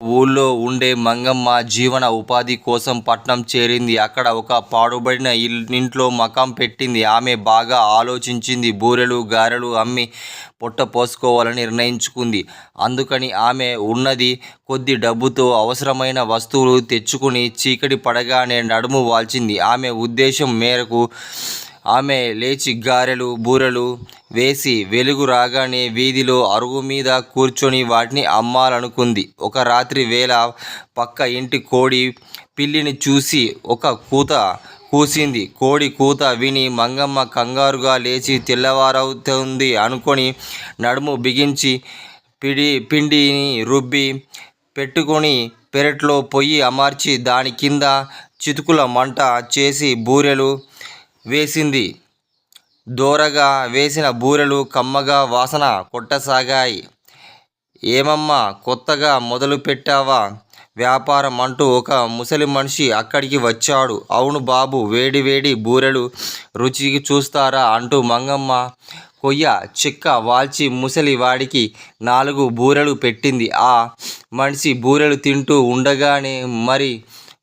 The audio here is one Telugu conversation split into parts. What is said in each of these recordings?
ఊళ్ళో ఉండే మంగమ్మ జీవన ఉపాధి కోసం పట్నం చేరింది. అక్కడ ఒక పాడుబడిన ఇంట్లో మకాం పెట్టింది. ఆమె బాగా ఆలోచించింది. బూరెలు గారెలు అమ్మి పొట్ట పోసుకోవాలని నిర్ణయించుకుంది. అందుకని ఆమె ఉన్నది కొద్ది డబ్బుతో అవసరమైన వస్తువులు తెచ్చుకుని చీకటి పడగానే నడుము వాల్చింది. ఆమె ఉద్దేశం మేరకు ఆమె లేచి గారెలు బూరెలు వేసి వెలుగు రాగానే వీధిలో అరుగు మీద కూర్చొని వాటిని అమ్మాలనుకుంది. ఒక రాత్రి వేళ పక్క ఇంటి కోడి పిల్లిని చూసి ఒక కూత కూసింది. కోడి కూత విని మంగమ్మ కంగారుగా లేచి తెల్లవారవుతుంది అనుకొని నడుము బిగించి పిండిని రుబ్బి పెట్టుకొని పెరట్లో పొయ్యి అమర్చి దాని కింద చితుకుల మంట చేసి బూరెలు వేసింది. దోరగా వేసిన బూరెలు కమ్మగా వాసన కొట్టసాగాయి. ఏమమ్మా, కొత్తగా మొదలు పెట్టావా వ్యాపారం అంటూ ఒక ముసలి మనిషి అక్కడికి వచ్చాడు. అవును బాబు, వేడి వేడి బూరెలు రుచికి చూస్తారా అంటూ మంగమ్మ కొయ్య చెక్క వాల్చి ముసలి వాడికి 4 బూరెలు పెట్టింది. ఆ మనిషి బూరెలు తింటూ ఉండగానే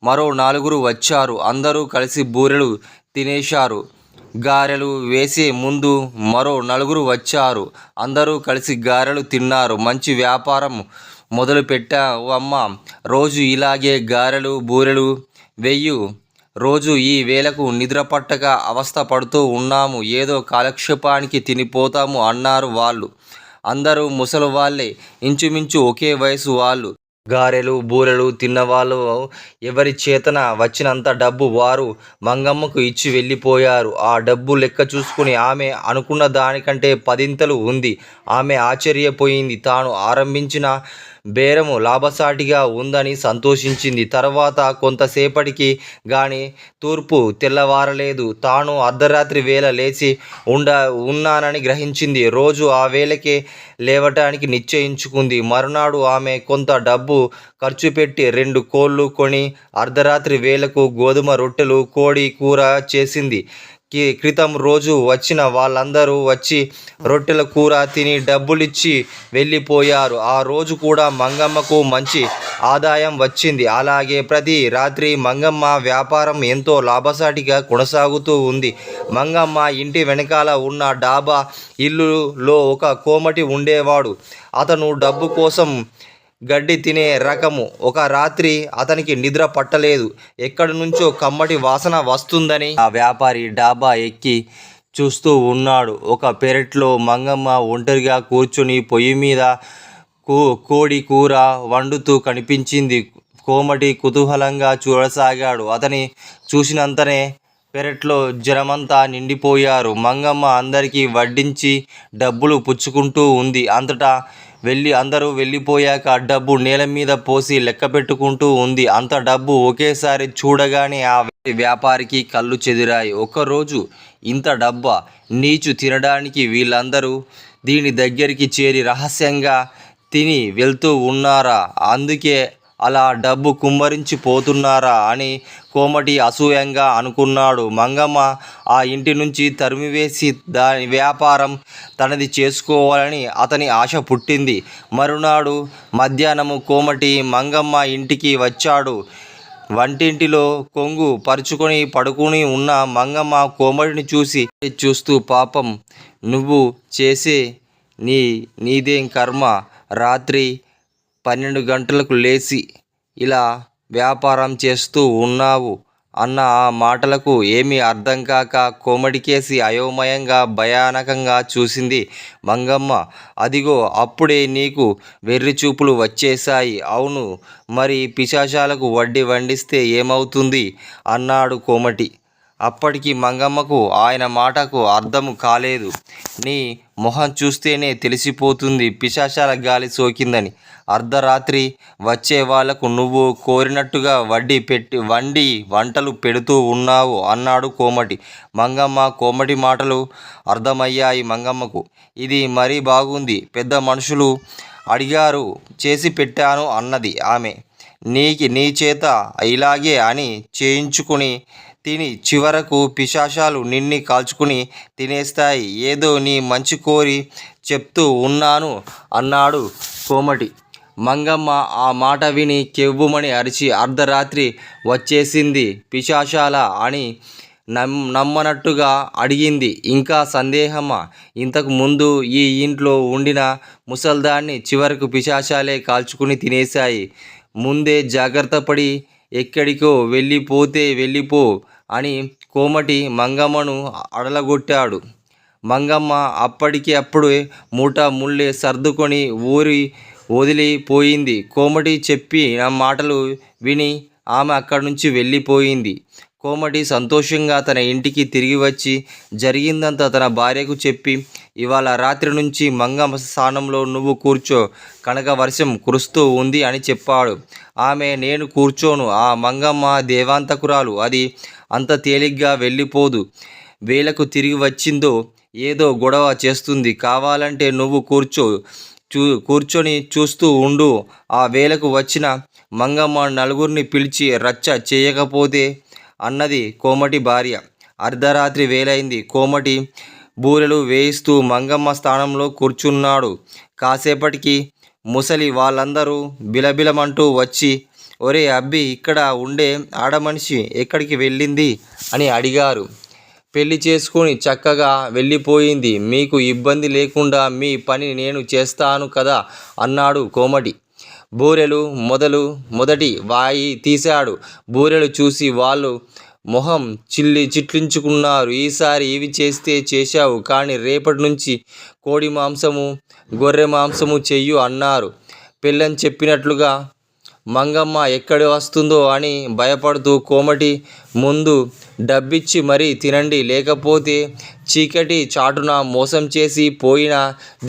మరో 4 వచ్చారు. అందరూ కలిసి బూరెలు తినేశారు. గారెలు వేసే ముందు మరో 4 వచ్చారు. అందరూ కలిసి గారెలు తిన్నారు. మంచి వ్యాపారం మొదలు పెట్టావమ్మా, రోజు ఇలాగే గారెలు బూరెలు వెయ్యు. రోజు ఈ వేళకు నిద్ర పట్టక అవస్థ పడుతూ ఉన్నాము. ఏదో కాలక్షేపానికి తినిపోతాము అన్నారు వాళ్ళు. అందరూ ముసలి వాళ్ళే, ఇంచుమించు ఒకే వయసు వాళ్ళు. గారెలు బూరెలు తిన్నవాళ్ళు ఎవరి చేతన వచ్చినంత డబ్బు వారు మంగమ్మకు ఇచ్చి వెళ్ళిపోయారు. ఆ డబ్బు లెక్క చూసుకుని ఆమె అనుకున్న దానికంటే 10 ఉంది. ఆమె ఆశ్చర్యపోయింది. తాను ఆరంభించిన బేరము లాభసాటిగా ఉందని సంతోషించింది. తర్వాత కొంతసేపటికి గాని తూర్పు తెల్లవారలేదు. తాను అర్ధరాత్రి వేళ లేచి ఉన్నానని గ్రహించింది. రోజు ఆ వేళకే లేవటానికి నిశ్చయించుకుంది. మరునాడు ఆమె కొంత డబ్బు ఖర్చు పెట్టి 2 కోళ్లు కొని అర్ధరాత్రి వేళకు గోధుమ రొట్టెలు కోడి కూర చేసింది. క్రితం రోజు వచ్చిన వాళ్ళందరూ వచ్చి రొట్టెల కూర తిని డబ్బులిచ్చి వెళ్ళిపోయారు. ఆ రోజు కూడా మంగమ్మకు మంచి ఆదాయం వచ్చింది. అలాగే ప్రతి రాత్రి మంగమ్మ వ్యాపారం ఎంతో లాభసాటిగా కొనసాగుతూ ఉంది. మంగమ్మ ఇంటి వెనకాల ఉన్న డాబా ఇల్లులో ఒక కోమటి ఉండేవాడు. అతను డబ్బు కోసం గడ్డి తినే రకము. ఒక రాత్రి అతనికి నిద్ర పట్టలేదు. ఎక్కడి నుంచో కమ్మటి వాసన వస్తుందని ఆ వ్యాపారి డాబా ఎక్కి చూస్తూ ఉన్నాడు. ఒక పెరట్లో మంగమ్మ ఒంటరిగా కూర్చుని పొయ్యి మీద కోడి కూర వండుతూ కనిపించింది. కోమటి కుతూహలంగా చూడసాగాడు. అతని చూసినంతనే పెరట్లో జనమంతా నిండిపోయారు. మంగమ్మ అందరికీ వడ్డించి డబ్బులు పుచ్చుకుంటూ ఉంది. అంతటా అందరూ వెళ్ళిపోయాక డబ్బు నేల మీద పోసి లెక్క పెట్టుకుంటూ ఉంది. అంత డబ్బు ఒకేసారి చూడగానే ఆ వ్యాపారికి కళ్ళు చెదిరాయి. ఒక్కరోజు ఇంత డబ్బా, నీచు తినడానికి వీళ్ళందరూ దీని దగ్గరికి చేరి రహస్యంగా తిని వెళ్తూ ఉన్నారా? అందుకే అలా డబ్బు కుమ్మరించి పోతున్నారా అని కోమటి అసూయంగా అనుకున్నాడు. మంగమ్మ ఆ ఇంటి నుంచి తరిమివేసి దాని వ్యాపారం తనది చేసుకోవాలని అతని ఆశ పుట్టింది. మరునాడు మధ్యాహ్నము కోమటి మంగమ్మ ఇంటికి వచ్చాడు. వంటింటిలో కొంగు పరుచుకొని పడుకుని ఉన్న మంగమ్మ కోమటిని చూస్తూ పాపం, నువ్వు చేసే నీదేం కర్మ, రాత్రి 12 గంటలకు లేచి ఇలా వ్యాపారం చేస్తూ ఉన్నావు అన్న ఆ మాటలకు ఏమీ అర్థం కాక కోమటికేసి అయోమయంగా భయానకంగా చూసింది మంగమ్మ. అదిగో అప్పుడే నీకు వెర్రి చూపులు వచ్చేశాయి. అవును, మరి పిశాచాలకు వడ్డీ వండిస్తే ఏమవుతుంది అన్నాడు కోమటి. అప్పటికి మంగమ్మకు ఆయన మాటకు అర్థం కాలేదు. నీ మొహం చూస్తేనే తెలిసిపోతుంది పిశాచాల గాలి సోకిందని. అర్ధరాత్రి వచ్చే వాళ్లకు నువ్వు కోరినట్టుగా వండి వంటలు పెడుతూ ఉన్నావు అన్నాడు కోమటి. కోమటి మాటలు అర్థమయ్యాయి మంగమ్మకు. ఇది మరీ బాగుంది, పెద్ద మనుషులు అడిగారు చేసి పెట్టాను అన్నది ఆమె. నీ చేత ఇలాగే అని చేయించుకుని తిని చివరకు పిశాచాలు నిన్ని కాల్చుకుని తినేస్తాయి. ఏదో నీ మంచి కోరి చెప్తూ ఉన్నాను అన్నాడు కోమటి. మంగమ్మ ఆ మాట విని కెవ్వుమని అరిచి అర్ధరాత్రి వచ్చేసింది పిశాచాల అని నమ్మనట్టుగా అడిగింది. ఇంకా సందేహమా? ఇంతకు ముందు ఈ ఇంట్లో ఉండిన ముసల్దాన్ని చివరకు పిశాచాలే కాల్చుకుని తినేశాయి. ముందే జాగ్రత్తపడి ఎక్కడికో వెళ్ళిపోతే వెళ్ళిపో అని కోమటి మంగమ్మను అడలగొట్టాడు. మంగమ్మ అప్పటికి అప్పుడే మూట ముల్లె సర్దుకొని ఊరి వదిలిపోయింది. కోమటి చెప్పిన మాటలు విని ఆమె అక్కడి నుంచి వెళ్ళిపోయింది. కోమటి సంతోషంగా తన ఇంటికి తిరిగి వచ్చి జరిగిందంతా తన భార్యకు చెప్పి, ఇవాళ రాత్రి నుంచి మంగమ్మ స్థానంలో నువ్వు కూర్చో, కనుక వర్షం కురుస్తూ ఉంది అని చెప్పాడు. ఆమె, నేను కూర్చోను, ఆ మంగమ్మ దేవాంతకురాలు, అది అంత తేలిగ్గా వెళ్ళిపోదు. వేళకు తిరిగి వచ్చిందో ఏదో గొడవ చేస్తుంది, కావాలంటే నువ్వు కూర్చొని చూస్తూ ఉండు. ఆ వేళకు వచ్చిన మంగమ్మ నలుగురిని పిలిచి రచ్చ చేయకపోతే అన్నది కోమటి భార్య. అర్ధరాత్రి వేలైంది. కోమటి బూరెలు వేయిస్తూ మంగమ్మ స్థానంలో కూర్చున్నాడు. కాసేపటికి ముసలి వాళ్ళందరూ బిలబిలమంటూ వచ్చి, ఒరే అబ్బి, ఇక్కడ ఉండే ఆడమనిషి ఎక్కడికి వెళ్ళింది అని అడిగారు. పెళ్లి చేసుకుని చక్కగా వెళ్ళిపోయింది, మీకు ఇబ్బంది లేకుండా మీ పని నేను చేస్తాను కదా అన్నాడు కోమటి. బూరెలు మొదటి వాయి తీశాడు. బూరెలు చూసి వాళ్ళు మొహం చిట్లించుకున్నారు. ఈసారి ఇవి చేస్తే చేశావు, కానీ రేపటి నుంచి కోడి మాంసము గొర్రె మాంసము చెయ్యు అన్నారు. పెళ్ళని చెప్పినట్లుగా మంగమ్మ ఎక్కడ వస్తుందో అని భయపడుతూ కోమటి ముందు డబ్బిచ్చి మరీ తినండి, లేకపోతే చీకటి చాటున మోసం చేసి పోయినా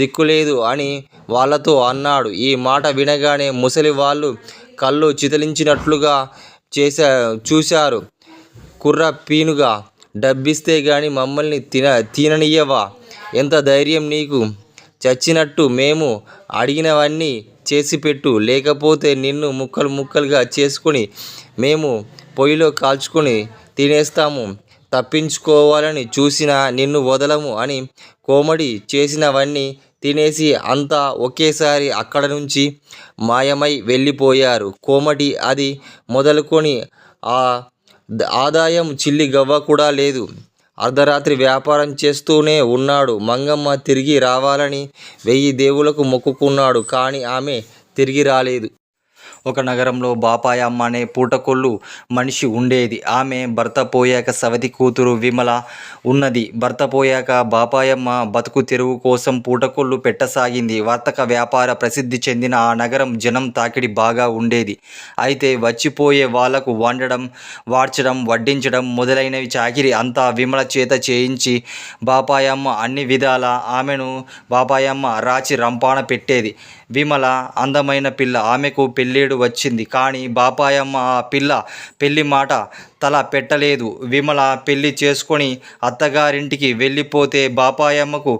దిక్కులేదు అని వాళ్ళతో అన్నాడు. ఈ మాట వినగానే ముసలి వాళ్ళు కళ్ళు చితలించినట్లుగా చూశారు. కుర్ర పీనుగా, డబ్బిస్తే గాని మమ్మల్ని తిననియ్యవా? ఎంత ధైర్యం నీకు? చచ్చినట్టు మేము అడిగినవన్నీ చేసిపెట్టు, లేకపోతే నిన్ను ముక్కలు ముక్కలుగా చేసుకొని మేము పొయ్యిలో కాల్చుకొని తినేస్తాము. తప్పించుకోవాలని చూసినా నిన్ను వదలము అని కోమటి చేసినవన్నీ తినేసి అంతా ఒకేసారి అక్కడ నుంచి మాయమై వెళ్ళిపోయారు. కోమటి అది మొదలుకొని ఆ ఆదాయం చిల్లి గవ్వ కూడా లేదు. అర్ధరాత్రి వ్యాపారం చేస్తూనే ఉన్నాడు. మంగమ్మ తిరిగి రావాలని 1000 దేవులకు మొక్కుకున్నాడు, కానీ ఆమె తిరిగి రాలేదు. ఒక నగరంలో బాపాయమ్మ అనే పూటకొల్లు మనిషి ఉండేది. ఆమె భర్త పోయాక సవతి కూతురు విమల ఉన్నది. భర్త పోయాక బాపాయమ్మ బతుకు తెరువు కోసం పూటకొల్లు పెట్టసాగింది. వర్తక వ్యాపార ప్రసిద్ధి చెందిన ఆ నగరం జనం తాకిడి బాగా ఉండేది. అయితే వచ్చిపోయే వాళ్లకు వండడం, వార్చడం, వడ్డించడం మొదలైనవి చాకిరి అంతా విమల చేత చేయించి బాపాయమ్మ అన్ని విధాల ఆమెను బాపాయమ్మ రాచి రంపాన పెట్టేది. విమల అందమైన పిల్ల. ఆమెకు పెళ్ళేడు వచ్చింది, కానీ బాపాయమ్మ ఆ పిల్ల పెళ్లి మాట తల పెట్టలేదు. విమల పెళ్లి చేసుకొని అత్తగారింటికి వెళ్ళిపోతే బాపాయమ్మకు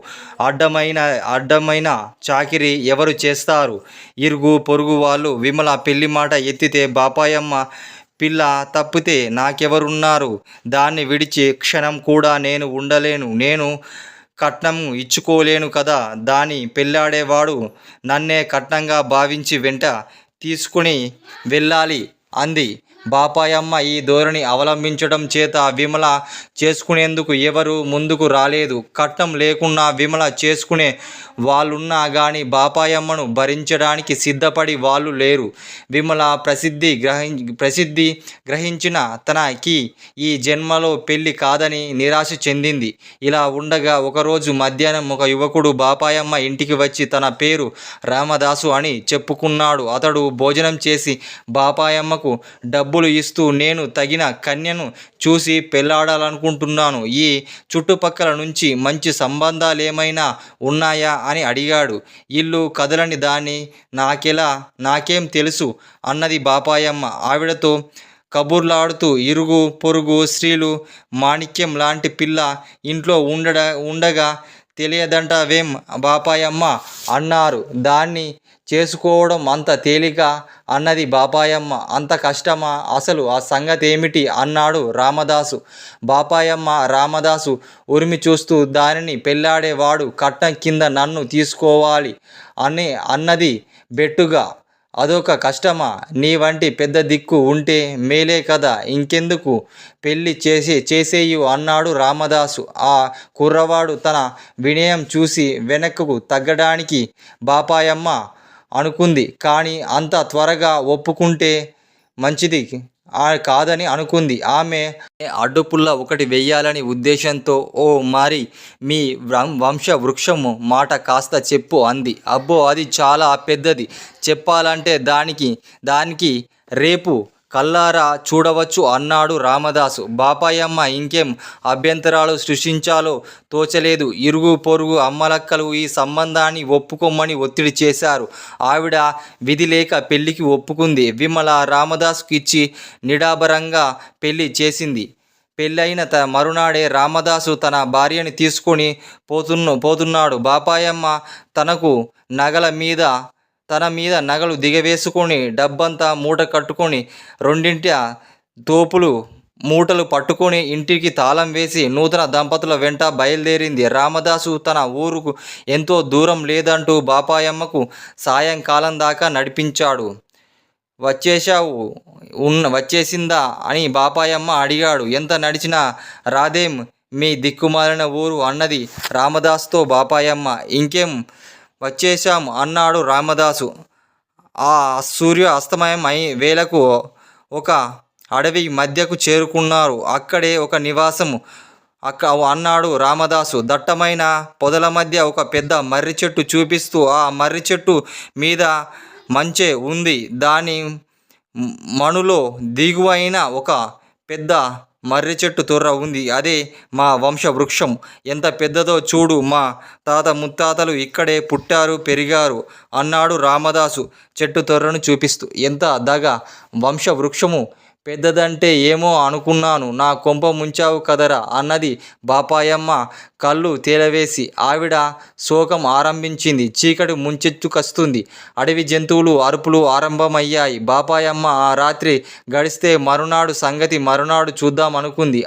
అడ్డమైన చాకిరి ఎవరు చేస్తారు? ఇరుగు పొరుగు వాళ్ళు విమల పెళ్లి మాట ఎత్తితే బాపాయమ్మ పిల్ల తప్పితే నాకెవరున్నారు? దాన్ని విడిచి క్షణం కూడా నేను ఉండలేను. నేను కట్నం ఇచ్చుకోలేను కదా. దాని పెళ్ళాడేవాడు నన్నే కట్నంగా భావించి వెంట తీసుకుని వెళ్ళాలి అంది. బాపాయమ్మ ఈ ధోరణి అవలంబించడం చేత విమల చేసుకునేందుకు ఎవరు ముందుకు రాలేదు. కట్నం లేకున్నా విమల చేసుకునే వాళ్ళున్నా కానీ బాపాయమ్మను భరించడానికి సిద్ధపడి వాళ్ళు లేరు. విమల ప్రసిద్ధి గ్రహించిన తనకి ఈ జన్మలో పెళ్లి కాదని నిరాశ చెందింది. ఇలా ఉండగా ఒకరోజు మధ్యాహ్నం ఒక యువకుడు బాపాయమ్మ ఇంటికి వచ్చి తన పేరు రామదాసు అని చెప్పుకున్నాడు. అతడు భోజనం చేసి బాపాయమ్మకు డబ్బులు ఇస్తూ, నేను తగిన కన్యను చూసి పెళ్లాడాలనుకుంటున్నాను. ఈ చుట్టుపక్కల నుంచి మంచి సంబంధాలేమైనా ఉన్నాయా అని అడిగాడు. ఇల్లు కదలని దాన్ని నాకేం తెలుసు అన్నది బాపాయమ్మ. ఆవిడతో కబుర్లాడుతూ, ఇరుగు పొరుగు స్త్రీలు మాణిక్యం లాంటి పిల్ల ఇంట్లో ఉండగా తెలియదంటావేం బాపాయమ్మ అన్నారు. దాన్ని చేసుకోవడం అంత తేలిక అన్నది బాపాయమ్మ. అంత కష్టమా? అసలు ఆ సంగతి ఏమిటి అన్నాడు రామదాసు. బాపాయమ్మ రామదాసు ఉరిమి చూస్తూ, దానిని పెళ్ళాడేవాడు కట్నం కింద నన్ను తీసుకోవాలి అన్నది బెట్టుగా. అదొక కష్టమా? నీ వంటి పెద్ద దిక్కు ఉంటే మేలే కదా, ఇంకెందుకు పెళ్ళి చేసేయు అన్నాడు రామదాసు. ఆ కుర్రవాడు తన వినయం చూసి వెనక్కు తగ్గడానికి బాపాయమ్మ అనుకుంది. కానీ అంత త్వరగా ఒప్పుకుంటే మంచిది కాదని అనుకుంది. ఆమె అడ్డుపుల్ల ఒకటి వెయ్యాలని ఉద్దేశంతో, ఓ మరి మీ వంశవృక్షము మాట కాస్త చెప్పు అంది. అబ్బో, అది చాలా పెద్దది. చెప్పాలంటే దానికి రేపు కల్లారా చూడవచ్చు అన్నాడు రామదాసు. బాపాయమ్మ ఇంకేం అభ్యంతరాలు సృష్టించాలో తోచలేదు. ఇరుగు పొరుగు అమ్మలక్కలు ఈ సంబంధాన్ని ఒప్పుకోమని ఒత్తిడి చేశారు. ఆవిడ విధి లేక పెళ్లికి ఒప్పుకుంది. విమల రామదాసుకి ఇచ్చి నిడాబరంగా పెళ్లి చేసింది. పెళ్ళైన మరునాడే రామదాసు తన భార్యని తీసుకొని పోతున్నాడు. బాపాయమ్మ తన మీద నగలు దిగవేసుకొని డబ్బంతా మూట కట్టుకొని రెండింటి తోపులు మూటలు పట్టుకొని ఇంటికి తాళం వేసి నూతన దంపతుల వెంట బయలుదేరింది. రామదాసు తన ఊరుకు ఎంతో దూరం లేదంటూ బాపాయమ్మకు సాయంకాలం దాకా నడిపించాడు. వచ్చేసిందా అని బాపాయమ్మ అడిగాడు. ఎంత నడిచినా రాదేం మీ దిక్కుమాలిన ఊరు అన్నది రామదాసుతో బాపాయమ్మ. ఇంకేం వచ్చేశాం అన్నాడు రామదాసు. ఆ సూర్య అస్తమయం వేళకు ఒక అడవి మధ్యకు చేరుకున్నారు. అక్కడే ఒక నివాసము అన్నాడు రామదాసు. దట్టమైన పొదల మధ్య ఒక పెద్ద మర్రి చెట్టు చూపిస్తూ, ఆ మర్రి చెట్టు మీద మంచే ఉంది. దాని మణులో దిగువైన ఒక పెద్ద మర్రి చెట్టు తొర్ర ఉంది. అదే మా వంశవృక్షం. ఎంత పెద్దదో చూడు. మా తాత ముత్తాతలు ఇక్కడే పుట్టారు, పెరిగారు అన్నాడు రామదాసు చెట్టు తొర్రను చూపిస్తూ. ఎంత దగ! వంశవృక్షము పెద్దదంటే ఏమో అనుకున్నాను. నా కొంప ముంచావు కదరా అన్నది బాపాయమ్మ కళ్ళు తేలవేసి. ఆవిడ శోకం ఆరంభించింది. చీకటి ముంచెత్తుకొస్తుంది. అడవి జంతువులు అరుపులు ఆరంభమయ్యాయి. బాపాయమ్మ ఆ రాత్రి గడిస్తే మరునాడు సంగతి మరునాడు చూద్దాం అనుకుంది.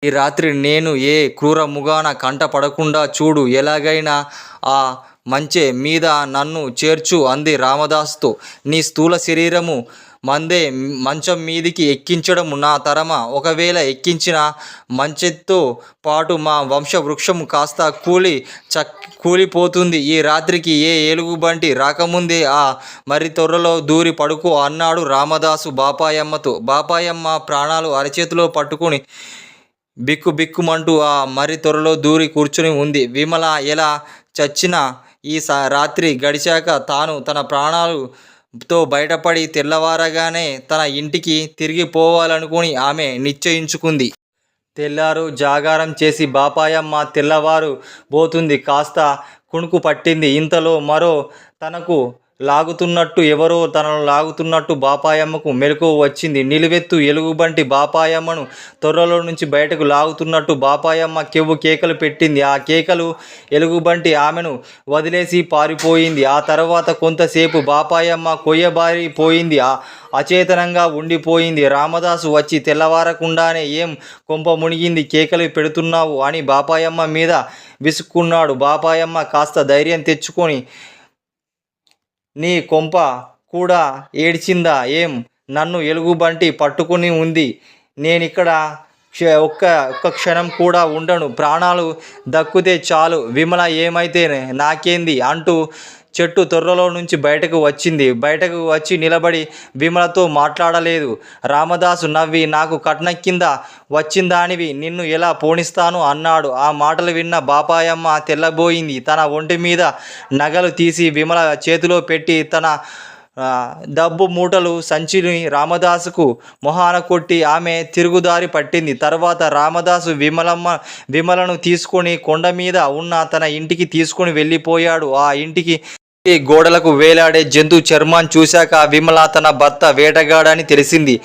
ఈ రాత్రి నేను ఏ క్రూర ముగాన కంట పడకుండా చూడు. ఎలాగైనా ఆ మంచె మీద నన్ను చేర్చు అంది రామదాసుతో. నీ స్థూల శరీరము మంచం మీదికి ఎక్కించడం నా తరమా? ఒకవేళ ఎక్కించిన మంచెతో పాటు మా వంశవృక్షము కాస్త కూలిపోతుంది. ఈ రాత్రికి ఏ ఎలుగుబంటి రాకముందే ఆ మర్రి తొర్రలో దూరి పడుకో అన్నాడు రామదాసు బాపాయమ్మతో. బాపాయమ్మ ప్రాణాలు అరచేతిలో పట్టుకుని బిక్కుబిక్కుమంటూ ఆ మర్రి తొర్రలో దూరి కూర్చుని ఉంది. విమల ఎలా చచ్చినా ఈ రాత్రి గడిచాక తాను తన ప్రాణాలతో బయటపడి తెల్లవారగానే తన ఇంటికి తిరిగి పోవాలనుకుని ఆమె నిశ్చయించుకుంది. తెల్లారు జాగారం చేసి బాపాయమ్మ తెల్లవారు పోతుంది. కాస్త కునుకు పట్టింది. ఇంతలో ఎవరో తనను లాగుతున్నట్టు బాపాయమ్మకు మెలకువ వచ్చింది. నిలువెత్తు ఎలుగుబంటి బాపాయమ్మను తొర్రలో నుంచి బయటకు లాగుతున్నట్టు బాపాయమ్మ కెవ్వు కేకలు పెట్టింది. ఆ కేకలు ఎలుగుబంటి ఆమెను వదిలేసి పారిపోయింది. ఆ తర్వాత కొంతసేపు బాపాయమ్మ కొయ్యబారిపోయింది. అచేతనంగా ఉండిపోయింది. రామదాసు వచ్చి తెల్లవారకుండానే ఏం కొంప మునిగింది, కేకలు పెడుతున్నావు అని బాపాయమ్మ మీద విసుక్కున్నాడు. బాపాయమ్మ కాస్త ధైర్యం తెచ్చుకొని, నీ కొంప కూడా ఏడ్చిందా ఏం? నన్ను ఎలుగుబంటి పట్టుకుని ఉంది. నేనిక్కడ ఒక్క క్షణం కూడా ఉండను. ప్రాణాలు దక్కితే చాలు. విమల ఏమైతే నాకేంది అంటూ చెట్టు తొర్రలో నుంచి బయటకు వచ్చింది. బయటకు వచ్చి నిలబడి విమలతో మాట్లాడలేదు. రామదాసు నవ్వి, నాకు కట్నం కింద వచ్చిందానివి నిన్ను ఎలా పోనిస్తాను అన్నాడు. ఆ మాటలు విన్న బాపాయమ్మ తెల్లబోయింది. తన ఒంటి మీద నగలు తీసి విమల చేతిలో పెట్టి తన డబ్బు మూటలు సంచిని రామదాసుకు మొహాన కొట్టి ఆమె తిరుగుదారి పట్టింది. తర్వాత రామదాసు విమలను తీసుకొని కొండ మీద ఉన్న తన ఇంటికి తీసుకొని వెళ్ళిపోయాడు. ఆ ఇంటికి గోడలకు వేలాడే జంతు చర్మాన్ని చూశాక విమల తన భర్త వేటగాడని తెలిసింది.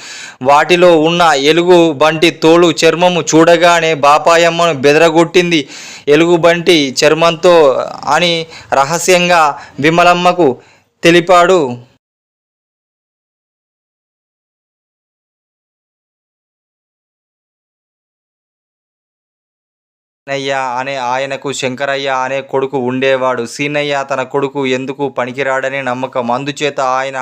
వాటిలో ఉన్న ఎలుగుబంటి తోలు చర్మము చూడగానే బాపాయమ్మను బెదరగొట్టింది. ఎలుగుబంటి చర్మంతో అని రహస్యంగా విమలమ్మకు తెలిపాడు. సీనయ్య అనే ఆయనకు శంకరయ్య అనే కొడుకు ఉండేవాడు. సీనయ్య తన కొడుకు ఎందుకు పనికిరాడని నమ్మకం. అందుచేత ఆయన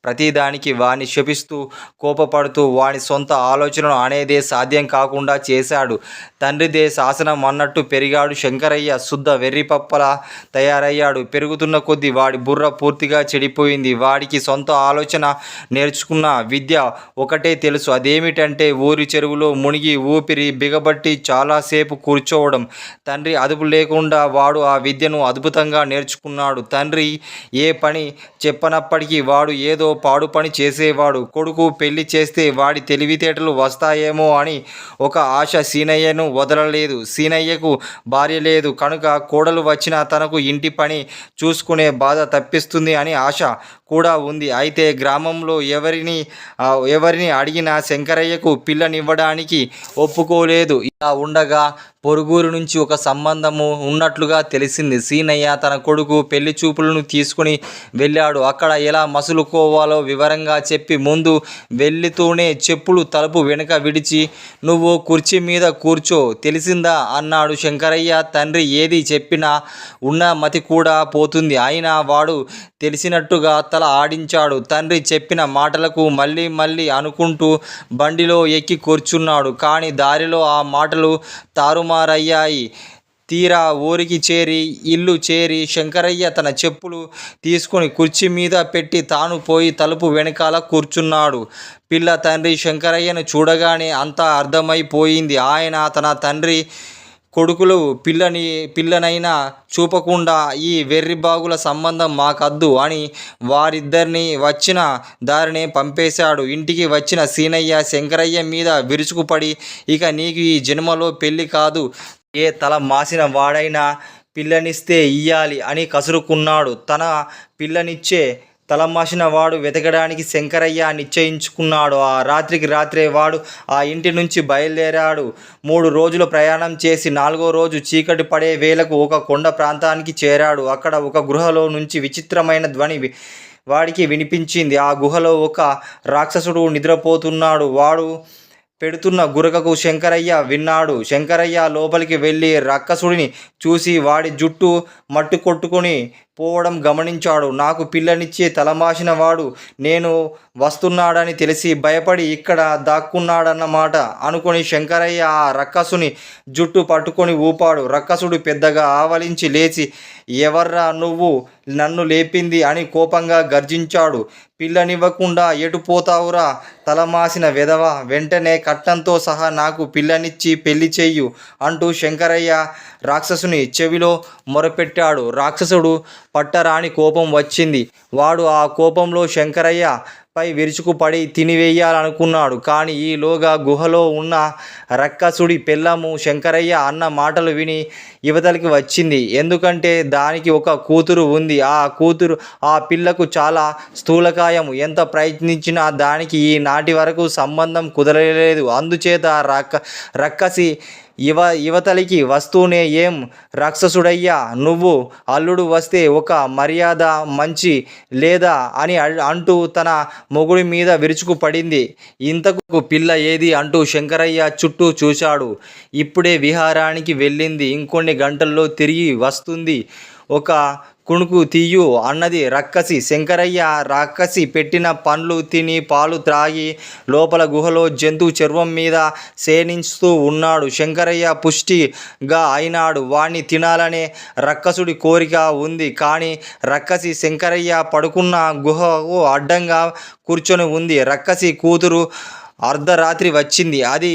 ప్రతిదానికి వాణ్ణి శపిస్తూ కోపపడుతూ వాని సొంత ఆలోచనలు అనేదే సాధ్యం కాకుండా చేశాడు. తండ్రిదే శాసనం అన్నట్టు పెరిగాడు శంకరయ్య. శుద్ధ వెర్రిపప్పలా తయారయ్యాడు. పెరుగుతున్న కొద్దీ వాడి బుర్ర పూర్తిగా చెడిపోయింది. వాడికి సొంత ఆలోచన నేర్చుకున్న విద్య ఒకటే తెలుసు. అదేమిటంటే ఊరి చెరువులో మునిగి ఊపిరి బిగబట్టి చాలాసేపు కూర్చోవడం. తండ్రి అదుపు లేకుండా వాడు ఆ విద్యను అద్భుతంగా నేర్చుకున్నాడు. తండ్రి ఏ పని చెప్పనప్పటికీ వాడు ఏదో పాడు పని చేసేవాడు. కొడుకు పెళ్లి చేస్తే వాడి తెలివితేటలు వస్తాయేమో అని ఒక ఆశ సీనయ్యను వదలలేదు. సీనయ్యకు భార్య లేదు కనుక కోడలు వచ్చినా తనకు ఇంటి పని చూసుకునే బాధ తప్పిస్తుంది అని ఆశ కూడా ఉంది. అయితే గ్రామంలో ఎవరిని అడిగినా శంకరయ్యకు పిల్లనివ్వడానికి ఒప్పుకోలేదు. ఇలా ఉండగా పొరుగురు నుంచి ఒక సంబంధము ఉన్నట్లుగా తెలిసింది. సీనయ్య తన కొడుకు పెళ్లి చూపులను తీసుకుని వెళ్ళాడు. అక్కడ ఎలా మసులుకోవాలో వివరంగా చెప్పి ముందు వెళ్తూనే చెప్పులు తలుపు వెనుక విడిచి నువ్వు కుర్చీ మీద కూర్చో తెలిసిందా అన్నాడు శంకరయ్య. తండ్రి ఏది చెప్పినా ఉన్న మతి కూడా పోతుంది. అయినా వాడు తెలిసినట్టుగా తల ఆడించాడు. తండ్రి చెప్పిన మాటలకు మళ్ళీ మళ్ళీ అనుకుంటూ బండిలో ఎక్కి కూర్చున్నాడు. కానీ దారిలో ఆ మాటలు తారుమారయ్యాయి. తీరా ఊరికి ఇల్లు చేరి శంకరయ్య తన చెప్పులు తీసుకుని కుర్చీ మీద పెట్టి తాను పోయి తలుపు వెనకాల కూర్చున్నాడు. పిల్ల తండ్రి శంకరయ్యను చూడగానే అంతా అర్థమైపోయింది. ఆయన తన తండ్రి కొడుకులు పిల్లనైనా చూపకుండా ఈ వెర్రిబాగుల సంబంధం మాకద్దు అని వారిద్దరిని వచ్చిన దారినే పంపేశాడు. ఇంటికి వచ్చిన సీనయ్య శంకరయ్య మీద విరుచుకుపడి ఇక నీకు ఈ జన్మలో పెళ్ళి కాదు, ఏ తల మాసిన వాడైనా పిల్లనిస్తే ఇయ్యాలి అని కసురుకున్నాడు. తన పిల్లనిచ్చే తలమాసిన వాడు వెతకడానికి శంకరయ్య నిశ్చయించుకున్నాడు. ఆ రాత్రికి రాత్రే వాడు ఆ ఇంటి నుంచి బయలుదేరాడు. 3 రోజులు ప్రయాణం చేసి 4వ రోజు చీకటి పడే వేళకు ఒక కొండ ప్రాంతానికి చేరాడు. అక్కడ ఒక గుహలో నుంచి విచిత్రమైన ధ్వని వాడికి వినిపించింది. ఆ గుహలో ఒక రాక్షసుడు నిద్రపోతున్నాడు. వాడు పెడుతున్న గురకకు శంకరయ్య విన్నాడు. శంకరయ్య లోపలికి వెళ్ళి రాక్షసుడిని చూసి వాడి జుట్టు మట్టు కొట్టుకొని పోవడం గమనించాడు. నాకు పిల్లనిచ్చే తలమాసిన వాడు నేను వస్తున్నాడని తెలిసి భయపడి ఇక్కడ దాక్కున్నాడన్నమాట అనుకుని శంకరయ్య ఆ రక్కసుని జుట్టు పట్టుకొని ఊపాడు. రక్కసుడు పెద్దగా ఆవలించి లేచి ఎవర్రా నువ్వు నన్ను లేపింది అని కోపంగా గర్జించాడు. పిల్లనివ్వకుండా ఎటు పోతావురా తలమాసిన వెధవ, వెంటనే కట్నంతో సహా నాకు పిల్లనిచ్చి పెళ్లి చెయ్యు అంటూ శంకరయ్య రాక్షసుని చెవిలో మొరపెట్టాడు. రాక్షసుడు పట్టరాని కోపం వచ్చింది. వాడు ఆ కోపంలో శంకరయ్య పై విరుచుకుపడి తినివేయాలనుకున్నాడు. కానీ ఈలోగా గుహలో ఉన్న రక్కసుడి పెళ్ళము శంకరయ్య అన్న మాటలు విని యువతలకి వచ్చింది. ఎందుకంటే దానికి ఒక కూతురు ఉంది. ఆ పిల్లకు చాలా స్థూలకాయం. ఎంత ప్రయత్నించినా దానికి ఈ నాటి వరకు సంబంధం కుదరలేదు. అందుచేత రక్కసి యువతలికి వస్తూనే ఏం రాక్షసుడయ్యా నువ్వు, అల్లుడు వస్తే ఒక మర్యాద మంచి లేదా అని అంటూ తన మొగుడి మీద విరుచుకుపడింది. ఇంతకు పిల్ల ఏది అంటూ శంకరయ్య చుట్టూ చూశాడు. ఇప్పుడే విహారానికి వెళ్ళింది, ఇంకొన్ని గంటల్లో తిరిగి వస్తుంది. ఒక కుణుకు తీయు అన్నది రక్కసి. శంకరయ్య రాక్షసి పెట్టిన పండ్లు తిని పాలు త్రాగి లోపల గుహలో జంతు చర్మం మీద శయనిస్తూ ఉన్నాడు. శంకరయ్య పుష్టిగా అయినాడు. వాణ్ణి తినాలనే రక్కసుడి కోరిక ఉంది. కానీ రక్కసి శంకరయ్య పడుకున్న గుహకు అడ్డంగా కూర్చొని ఉంది. రక్కసి కూతురు అర్ధరాత్రి వచ్చింది. అది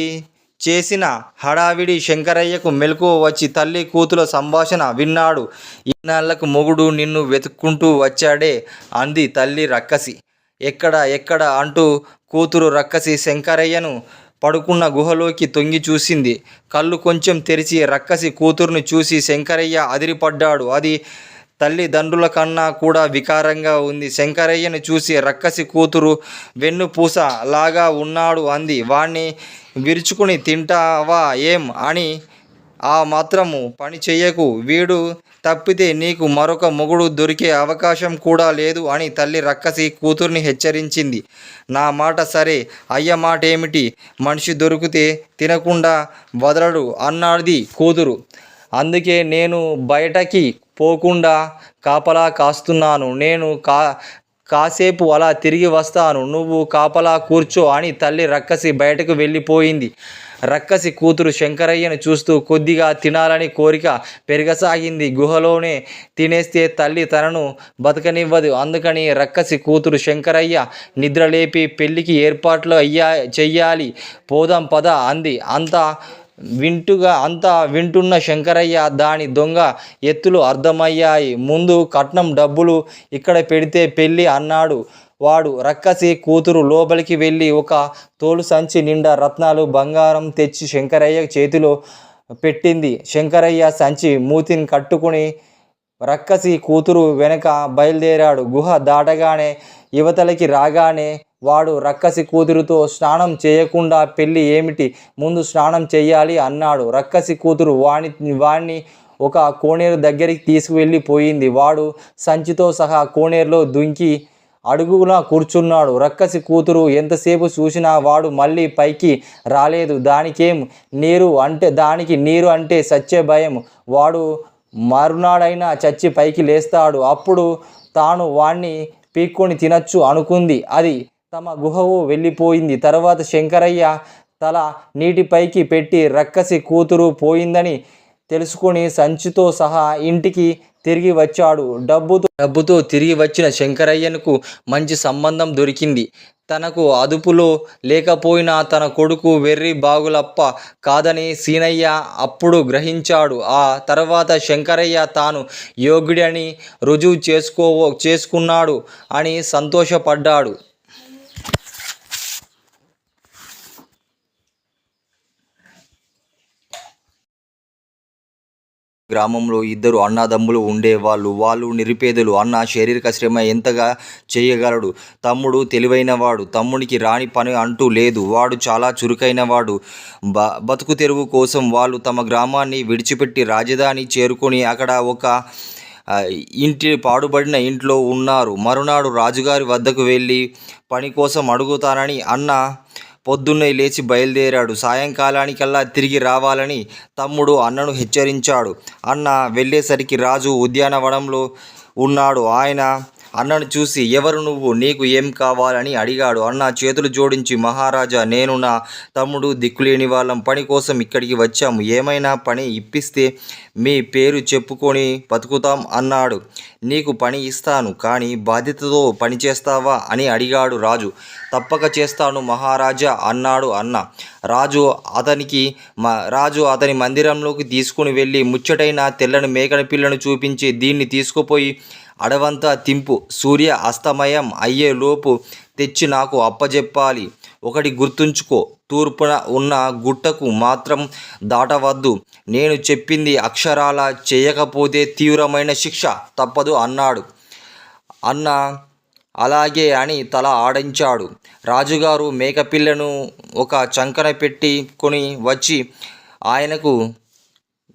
చేసిన హడావిడి శంకరయ్యకు మెలకువ వచ్చి తల్లి కూతుల సంభాషణ విన్నాడు. ఇన్నాళ్లకు మొగుడు నిన్ను వెతుక్కుంటూ వచ్చాడే అంది తల్లి రక్కసి. ఎక్కడ అంటూ కూతురు రక్కసి శంకరయ్యను పడుకున్న గుహలోకి తొంగి చూసింది. కళ్ళు కొంచెం తెరిచి రక్కసి కూతురుని చూసి శంకరయ్య అదిరిపడ్డాడు. అది తల్లిదండ్రుల కన్నా కూడా వికారంగా ఉంది. శంకరయ్యను చూసి రక్కసి కూతురు వెన్నుపూస లాగా ఉన్నాడు అంది. వాణ్ణి విరుచుకుని తింటావా ఏం అని ఆ మాత్రము పని చెయ్యకు, వీడు తప్పితే నీకు మరొక మొగుడు దొరికే అవకాశం కూడా లేదు అని తల్లి రక్కసి కూతుర్ని హెచ్చరించింది. నా మాట సరే, అయ్య మాట ఏమిటి? మనిషి దొరికితే తినకుండా వదలడు అన్నది కూతురు. అందుకే నేను బయటకి పోకుండా కాపలా కాస్తున్నాను. నేను కాసేపు అలా తిరిగి వస్తాను, నువ్వు కాపలా కూర్చో అని తల్లి రక్కసి బయటకు వెళ్ళిపోయింది. రక్కసి కూతురు శంకరయ్యను చూస్తూ కొద్దిగా తినాలని కోరిక పెరగసాగింది. గుహలోనే తినేస్తే తల్లి తనను బతకనివ్వదు. అందుకని రక్కసి కూతురు శంకరయ్య నిద్రలేపి పెళ్ళికి ఏర్పాట్లు చెయ్యాలి, పోదాం పద అంది. అంతా వింటున్న శంకరయ్య దాని దొంగ ఎత్తులు అర్థమయ్యాయి. ముందు కట్నం డబ్బులు ఇక్కడ పెడితే పెళ్ళి అన్నాడు వాడు. రక్కసి కూతురు లోపలికి వెళ్ళి ఒక తోలు సంచి నిండా రత్నాలు బంగారం తెచ్చి శంకరయ్య చేతిలో పెట్టింది. శంకరయ్య సంచి మూతిని కట్టుకుని రక్కసి కూతురు వెనక బయలుదేరాడు. గుహ దాటగానే యువతలకి రాగానే వాడు రక్కసి కూతురుతో స్నానం చేయకుండా పెళ్ళి ఏమిటి, ముందు స్నానం చెయ్యాలి అన్నాడు. రక్కసి కూతురు వాణ్ణి ఒక కోనేరు దగ్గరికి తీసుకువెళ్ళిపోయింది. వాడు సంచితో సహా కోనేరులో దుంకి అడుగున కూర్చున్నాడు. రక్కసి కూతురు ఎంతసేపు చూసినా వాడు మళ్ళీ పైకి రాలేదు. దానికి నీరు అంటే చచ్చే భయం. వాడు మరునాడైనా చచ్చి పైకి లేస్తాడు, అప్పుడు తాను వాణ్ణి పీక్కొని తినచ్చు అనుకుంది. అది తమ గుహకు వెళ్ళిపోయింది. తర్వాత శంకరయ్య తల నీటిపైకి పెట్టి రక్కసి కూతురు పోయిందని తెలుసుకొని సంచితో సహా ఇంటికి తిరిగి వచ్చాడు. డబ్బుతో తిరిగి వచ్చిన శంకరయ్యకు మంచి సంబంధం దొరికింది. తనకు అదుపులో లేకపోయినా తన కొడుకు వెర్రి బాగులప్ప కాదని సీనయ్య అప్పుడు గ్రహించాడు. ఆ తర్వాత శంకరయ్య తాను యోగ్యుడని రుజువు చేసుకున్నాడు అని సంతోషపడ్డాడు. గ్రామంలో ఇద్దరు అన్నదమ్ములు ఉండేవాళ్ళు. వాళ్ళు నిరుపేదలు. అన్న శారీరక శ్రమ ఎంతగా చేయగలడు. తమ్ముడు తెలివైనవాడు. తమ్ముడికి రాని పని అంటూ లేదు. వాడు చాలా చురుకైనవాడు. బతుకు తెరువు కోసం వాళ్ళు తమ గ్రామాన్ని విడిచిపెట్టి రాజధాని చేరుకొని అక్కడ ఒక పాడుబడిన ఇంట్లో ఉన్నారు. మరునాడు రాజుగారి వద్దకు వెళ్ళి పని కోసం అడుగుతానని అన్న పొద్దున్నే లేచి బయలుదేరాడు. సాయంకాలానికల్లా తిరిగి రావాలని తమ్ముడు అన్నను హెచ్చరించాడు. అన్న వెళ్ళేసరికి రాజు ఉద్యానవనంలో ఉన్నాడు. ఆయన అన్నను చూసి, ఎవరు నువ్వు, నీకు ఏం కావాలని అడిగాడు. అన్న చేతులు జోడించి, మహారాజా, నేను నా తమ్ముడు దిక్కులేని వాళ్ళం పని కోసం ఇక్కడికి వచ్చాము. ఏమైనా పని ఇప్పిస్తే మీ పేరు చెప్పుకొని బతుకుతాం అన్నాడు. నీకు పని ఇస్తాను, కానీ బాధ్యతతో పని చేస్తావా అని అడిగాడు రాజు. తప్పక చేస్తాను మహారాజా అన్నాడు అన్న. రాజు అతని మందిరంలోకి తీసుకుని వెళ్ళి ముచ్చటైన తెల్లని మేకల పిల్లను చూపించి, దీన్ని తీసుకుపోయి అడవంతా తింపు, సూర్య అస్తమయం అయ్యేలోపు తెచ్చి నాకు అప్పజెప్పాలి. ఒకటి గుర్తుంచుకో, తూర్పున ఉన్న గుట్టకు మాత్రం దాటవద్దు. నేను చెప్పింది అక్షరాల చేయకపోతే తీవ్రమైన శిక్ష తప్పదు అన్నాడు. అన్న అలాగే అని తల ఆడించాడు. రాజుగారు మేకపిల్లను ఒక చంకన పెట్టుకొని వచ్చి ఆయనకు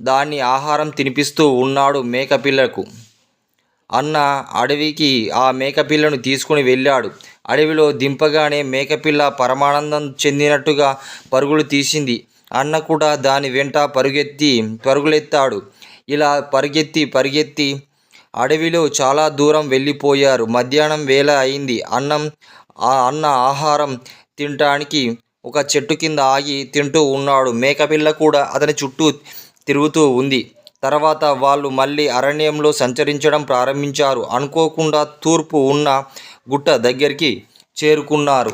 దాన్ని ఆహారం తినిపిస్తూ ఉన్నాడు. మేకపిల్లకు అన్న అడవికి ఆ మేకపిల్లను తీసుకుని వెళ్ళాడు. అడవిలో దింపగానే మేకపిల్ల పరమానందం చెందినట్టుగా పరుగులు తీసింది. అన్న కూడా దాని వెంట పరుగులెత్తాడు. ఇలా పరిగెత్తి అడవిలో చాలా దూరం వెళ్ళిపోయారు. మధ్యాహ్నం వేళ అయింది. అన్న ఆహారం తినటానికి ఒక చెట్టు కింద ఆగి తింటూ ఉన్నాడు. మేకపిల్ల కూడా అతని చుట్టూ తిరుగుతూ ఉంది. తర్వాత వాళ్ళు మళ్ళీ అరణ్యంలో సంచరించడం ప్రారంభించారు. అనుకోకుండా తూర్పు ఉన్న గుట్ట దగ్గరికి చేరుకున్నారు.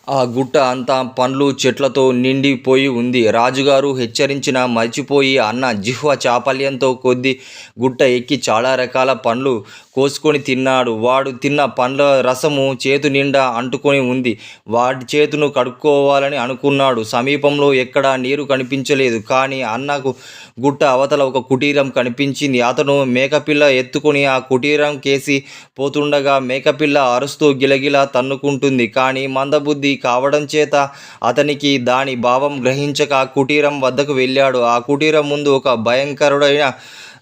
ఆ గుట్ట అంతా పండ్లు చెట్లతో నిండిపోయి ఉంది. రాజుగారు హెచ్చరించినా మర్చిపోయి అన్న జిహ్వ చాపల్యంతో కొద్ది గుట్ట ఎక్కి చాలా రకాల పండ్లు కోసుకొని తిన్నాడు. వాడు తిన్న పండ్ల రసము చేతు నిండా అంటుకొని ఉంది. వాడి చేతును కడుక్కోవాలని అనుకున్నాడు. సమీపంలో ఎక్కడా నీరు కనిపించలేదు. కానీ అన్నకు గుట్ట అవతల ఒక కుటీరం కనిపించింది. అతను మేకపిల్ల ఎత్తుకొని ఆ కుటీరం కేసి పోతుండగా మేకపిల్ల అరుస్తూ గిలగిలా తన్నుకుంటుంది. కానీ మందబుద్ధి కావడం చేత అతనికి దాని భావం గ్రహించక కుటీరం వద్దకు వెళ్ళాడు. ఆ కుటీరం ముందు ఒక భయంకరుడైన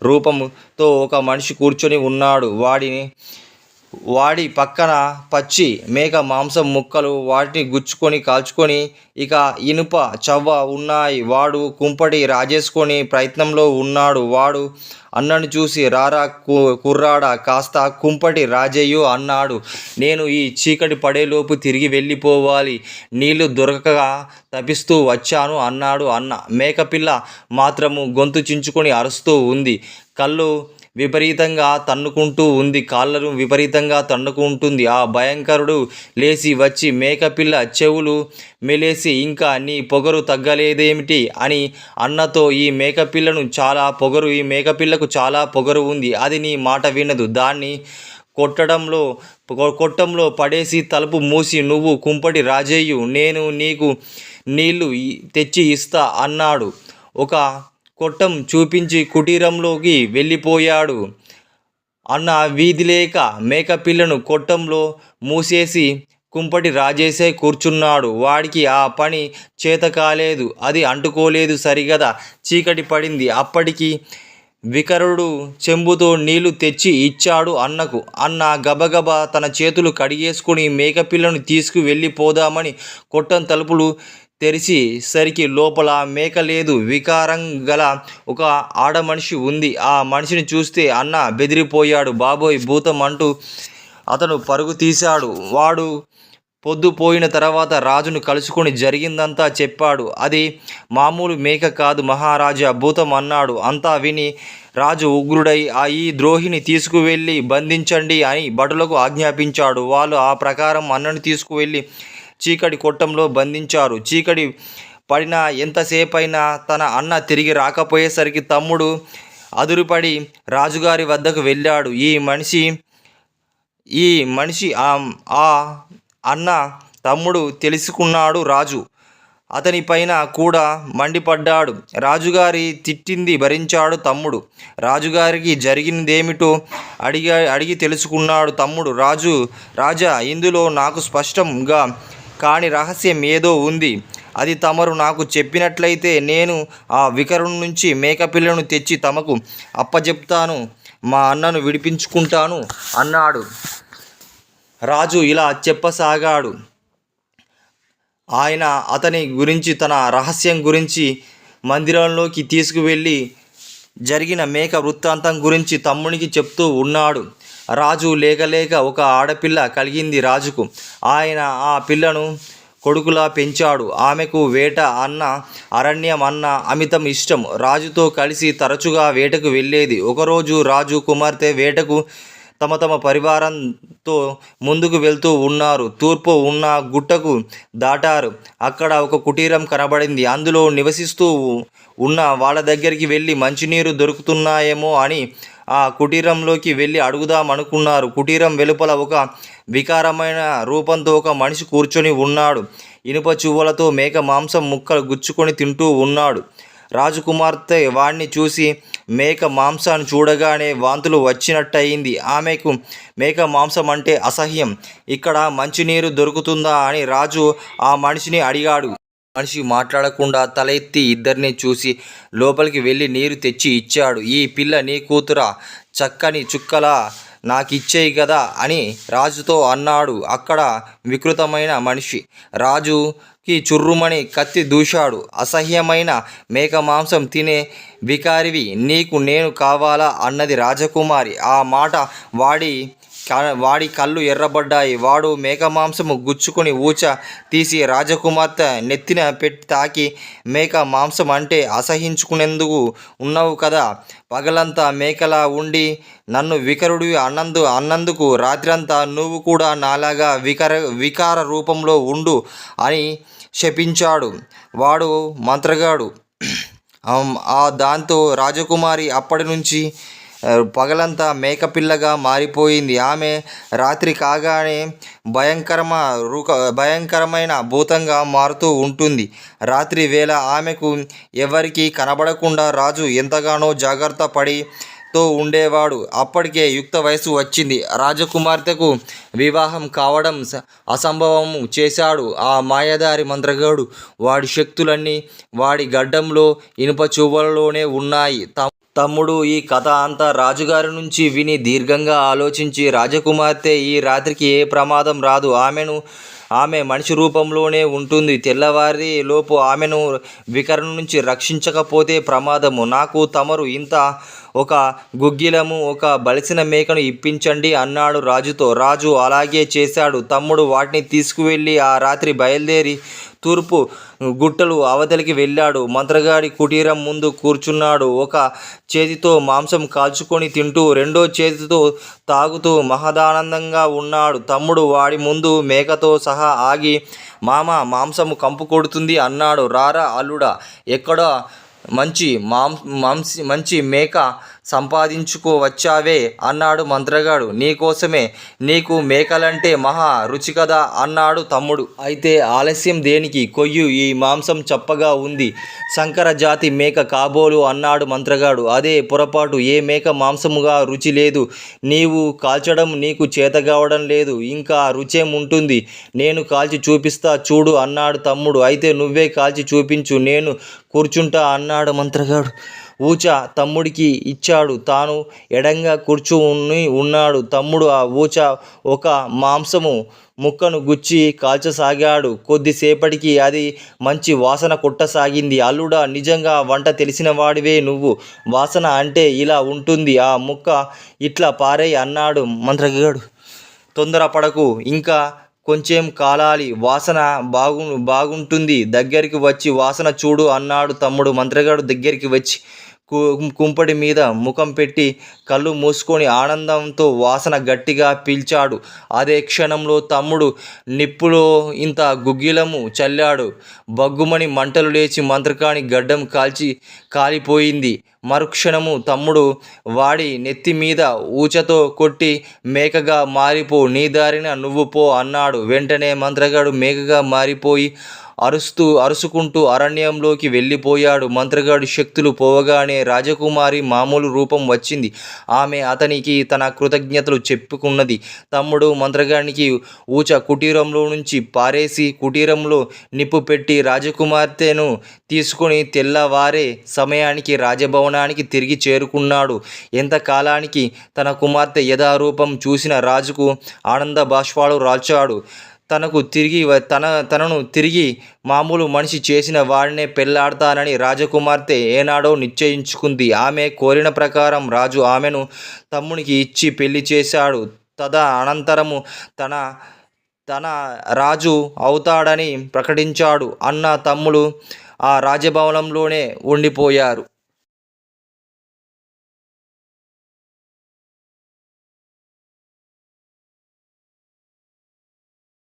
రూపంతో ఒక మనిషి కూర్చొని ఉన్నాడు. వాడి పక్కన పచ్చి మేక మాంసం ముక్కలు, వాటిని గుచ్చుకొని కాల్చుకొని ఇక ఇనుప చవ్వ ఉన్నాయి. వాడు కుంపటి రాజేసుకొని ప్రయత్నంలో ఉన్నాడు. వాడు అన్నను చూసి, రారా కుర్రాడా, కాస్త కుంపటి రాజేయు అన్నాడు. నేను ఈ చీకటి పడేలోపు తిరిగి వెళ్ళిపోవాలి, నీళ్లు దొరకక తపిస్తూ వచ్చాను అన్నాడు అన్న. మేకపిల్ల మాత్రము గొంతు చించుకొని అరుస్తూ ఉంది. కళ్ళు విపరీతంగా తన్నుకుంటూ ఉంది. కాళ్ళను విపరీతంగా తన్నుకుంటుంది. ఆ భయంకరుడు లేచి వచ్చి మేకపిల్ల చెవులు మెలేసి, ఇంకా నీ పొగరు తగ్గలేదేమిటి అని అన్నతో, ఈ మేకపిల్లకు చాలా పొగరు ఉంది. అది నీ మాట వినదు. దాన్ని కొట్టంలో పడేసి తలుపు మూసి నువ్వు కుంపటి రాజేయు, నేను నీకు నీళ్లు తెచ్చి ఇస్తా అన్నాడు. ఒక కొట్టం చూపించి కుటీరంలోకి వెళ్ళిపోయాడు. అన్న వీధిలేక మేకపిల్లను కొట్టంలో మూసేసి కుంపటి రాజేసే కూర్చున్నాడు. వాడికి ఆ పని చేత కాలేదు, అది అంటుకోలేదు సరిగదా. చీకటి పడింది. అప్పటికి వికరుడు చెంబుతో నీళ్లు తెచ్చి ఇచ్చాడు అన్నకు. అన్న గబగబా తన చేతులు కడిగేసుకుని మేకపిల్లను తీసుకు వెళ్ళిపోదామని కొట్టం తలుపులు తెరిచేసరికి లోపల మేక లేదు, వికారం గల ఒక ఆడమనిషి ఉంది. ఆ మనిషిని చూస్తే అన్న బెదిరిపోయాడు. బాబోయ్, భూతం అంటూ అతను పరుగు తీశాడు. వాడు పొద్దుపోయిన తర్వాత రాజును కలుసుకొని జరిగిందంతా చెప్పాడు. అది మామూలు మేక కాదు మహారాజా, భూతం అన్నాడు. అంతా విని రాజు ఉగ్రుడై, ఈ ద్రోహిని తీసుకువెళ్ళి బంధించండి అని భటులకు ఆజ్ఞాపించాడు. వాళ్ళు ఆ ప్రకారం అన్నను తీసుకువెళ్ళి చీకటి కొట్టంలో బంధించారు. చీకటి పడిన ఎంతసేపైనా తన అన్న తిరిగి రాకపోయేసరికి తమ్ముడు అదురుపడి రాజుగారి వద్దకు వెళ్ళాడు. ఈ మనిషి ఆ అన్న తమ్ముడు తెలుసుకున్నాడు. రాజు అతని పైన కూడా మండిపడ్డాడు. రాజుగారి తిట్టింది భరించాడు తమ్ముడు. రాజుగారికి జరిగిందేమిటో అడిగి తెలుసుకున్నాడు తమ్ముడు. రాజా, ఇందులో నాకు స్పష్టంగా కాని రహస్యం ఏదో ఉంది. అది తమరు నాకు చెప్పినట్లయితే నేను ఆ వికరుని నుంచి మేకపిల్లను తెచ్చి తమకు అప్పజెప్తాను, మా అన్నను విడిపించుకుంటాను అన్నాడు. రాజు ఇలా చెప్పసాగాడు. ఆయన అతని గురించి, తన రహస్యం గురించి మందిరంలోకి తీసుకువెళ్ళి జరిగిన మేక వృత్తాంతం గురించి తమ్మునికి చెప్తూ ఉన్నాడు. రాజు లేక ఒక ఆడపిల్ల కలిగింది రాజుకు. ఆయన ఆ పిల్లను కొడుకులా పెంచాడు. ఆమెకు వేట అన్న, అరణ్యం అన్న అమితం ఇష్టం. రాజుతో కలిసి తరచుగా వేటకు వెళ్ళేది. ఒకరోజు రాజు కుమార్తె వేటకు తమ పరివారంతో ముందుకు వెళ్తూ ఉన్నారు. తూర్పు ఉన్న గుట్టకు దాటారు. అక్కడ ఒక కుటీరం కనబడింది. అందులో నివసిస్తూ ఉన్న వాళ్ళ దగ్గరికి వెళ్ళి మంచినీరు దొరుకుతున్నాయేమో అని ఆ కుటీరంలోకి వెళ్ళి అడుగుదామనుకున్నారు. కుటీరం వెలుపల ఒక వికారమైన రూపంతో ఒక మనిషి కూర్చొని ఉన్నాడు. ఇనుప చువ్వలతో మేక మాంసం ముక్కలు గుచ్చుకొని తింటూ ఉన్నాడు. రాజకుమార్తె వాణ్ణి చూసి మేక మాంసాన్ని చూడగానే వాంతులు వచ్చినట్టయింది. ఆమెకు మేక మాంసం అంటే అసహ్యం. ఇక్కడ మంచినీరు దొరుకుతుందా అని రాజు ఆ మనిషిని అడిగాడు. మనిషి మాట్లాడకుండా తల ఎత్తి ఇద్దరిని చూసి లోపలికి వెళ్ళి నీరు తెచ్చి ఇచ్చాడు. ఈ పిల్ల నీ కూతురా? చక్కని చుక్కలా నాకిచ్చేయి కదా అని రాజుతో అన్నాడు అక్కడ వికృతమైన మనిషి. రాజుకి చుర్రుమని కత్తి దూశాడు. అసహ్యమైన మేక మాంసం తినే వికారివి నీకు నేను కావాలా అన్నది రాజకుమారి. ఆ మాట వాడి కళ్ళు ఎర్రబడ్డాయి. వాడు మేక మాంసము గుచ్చుకొని ఊచ తీసి రాజకుమార్తె నెత్తిన పెట్టి తాకి, మేక మాంసం అంటే అసహించుకునేందుకు ఉన్నావు కదా, పగలంతా మేకలా ఉండి నన్ను వికరుడివి అన్నందుకు రాత్రంతా నువ్వు కూడా నాలాగా వికార రూపంలో ఉండు అని శపించాడు వాడు మంత్రగాడు. దాంతో రాజకుమారి అప్పటి నుంచి పగలంతా మేకపిల్లగా మారిపోయింది. ఆమె రాత్రి కాగానే భయంకరమైన భూతంగా మారుతూ ఉంటుంది. రాత్రి వేళ ఆమెకు ఎవరికీ కనబడకుండా రాజు ఎంతగానో జాగ్రత్త పడితో ఉండేవాడు. అప్పటికే యుక్త వయసు వచ్చింది. రాజకుమార్తెకు వివాహం కావడం అసంభవం చేశాడు ఆ మాయదారి మంత్రగాడు. వాడి శక్తులన్నీ వాడి గడ్డంలో ఇనుప చువ్వలలోనే ఉన్నాయి. తమ్ముడు ఈ కథ అంతా రాజుగారి నుంచి విని దీర్ఘంగా ఆలోచించి, రాజకుమార్తె ఈ రాత్రికి ఏ ప్రమాదం రాదు, ఆమె మనిషి రూపంలోనే ఉంటుంది, తెల్లవారి లోపు ఆమెను వికరణం నుంచి రక్షించకపోతే ప్రమాదము. నాకు తమరు ఇంత ఒక గుగ్గిలము ఒక బలిసిన మేకను ఇప్పించండి అన్నాడు రాజుతో. రాజు అలాగే చేశాడు. తమ్ముడు వాటిని తీసుకువెళ్ళి ఆ రాత్రి బయలుదేరి తూర్పు గుట్టలు అవతలికి వెళ్ళాడు. మంత్రగాడి కుటీరం ముందు కూర్చున్నాడు. ఒక చేతితో మాంసం కాల్చుకొని తింటూ రెండో చేతితో తాగుతూ మహదానందంగా ఉన్నాడు. తమ్ముడు వాడి ముందు మేకతో సహా ఆగి, మామ, మాంసము కంపు కొడుతుంది అన్నాడు. రారా అల్లుడా, ఎక్కడ మంచి మేక సంపాదించుకోవచ్చావే అన్నాడు మంత్రగాడు. నీకోసమే, నీకు మేకలంటే మహా రుచి కదా అన్నాడు తమ్ముడు. అయితే ఆలస్యం దేనికి, కొయ్యు, ఈ మాంసం చప్పగా ఉంది, సంకర జాతి మేక కాబోలు అన్నాడు మంత్రగాడు. అదే పొరపాటు, ఏ మేక మాంసముగా రుచి లేదు, నీవు కాల్చడం నీకు చేతగావడం లేదు, ఇంకా రుచేం ఉంటుంది, నేను కాల్చి చూపిస్తా చూడు అన్నాడు తమ్ముడు. అయితే నువ్వే కాల్చి చూపించు, నేను కూర్చుంటా అన్నాడు మంత్రగాడు. ఊచ తమ్ముడికి ఇచ్చాడు. తాను ఎడంగా కూర్చుని ఉన్నాడు. తమ్ముడు ఆ ఊచ ఒక మాంసము ముక్కను గుచ్చి కాల్చసాగాడు. కొద్దిసేపటికి అది మంచి వాసన కొట్టసాగింది. అల్లుడా, నిజంగా వంట తెలిసిన వాడివే నువ్వు, వాసన అంటే ఇలా ఉంటుంది, ఆ ముక్క ఇట్లా పారేయ్ అన్నాడు మంత్రగాడు. తొందరపడకు, ఇంకా కొంచెం కాలాలి, వాసన బాగుంటుంది, దగ్గరికి వచ్చి వాసన చూడు అన్నాడు తమ్ముడు. మంత్రగాడు దగ్గరికి వచ్చి కుంపటి మీద ముఖం పెట్టి కళ్ళు మూసుకొని ఆనందంతో వాసన గట్టిగా పీల్చాడు. అదే క్షణంలో తమ్ముడు నిప్పులో ఇంత గుగ్గిలము చల్లాడు. బగ్గుమని మంటలు లేచి మంత్రకాని గడ్డం కాలిపోయింది. మరుక్షణము తమ్ముడు వాడి నెత్తి మీద ఊచతో కొట్టి, మేకగా మారిపో, నీ దారిన నువ్వు పో అన్నాడు. వెంటనే మంత్రగాడు మేకగా మారిపోయి అరుసుకుంటూ అరణ్యంలోకి వెళ్ళిపోయాడు. మంత్రగాడి శక్తులు పోవగానే రాజకుమారి మామూలు రూపం వచ్చింది. ఆమె అతనికి తన కృతజ్ఞతలు చెప్పుకున్నది. తమ్ముడు మంత్రగాడికి ఊచ కుటీరంలో నుంచి పారేసి కుటీరంలో నిప్పు పెట్టి రాజకుమార్తెను తీసుకుని తెల్లవారే సమయానికి రాజభవనానికి తిరిగి చేరుకున్నాడు. ఎంతకాలానికి తన కుమార్తె యథారూపం చూసిన రాజుకు ఆనంద బాష్పాలు రాల్చాడు. తనను తిరిగి మామూలు మనిషి చేసిన వాడినే పెళ్లాడతానని రాజకుమార్తె ఏనాడో నిశ్చయించుకుంది. ఆమె కోరిన ప్రకారం రాజు ఆమెను తమ్మునికి ఇచ్చి పెళ్లి చేశాడు. అనంతరము తన రాజు అవుతాడని ప్రకటించాడు. అన్న తమ్ముడు ఆ రాజభవనంలోనే ఉండిపోయారు.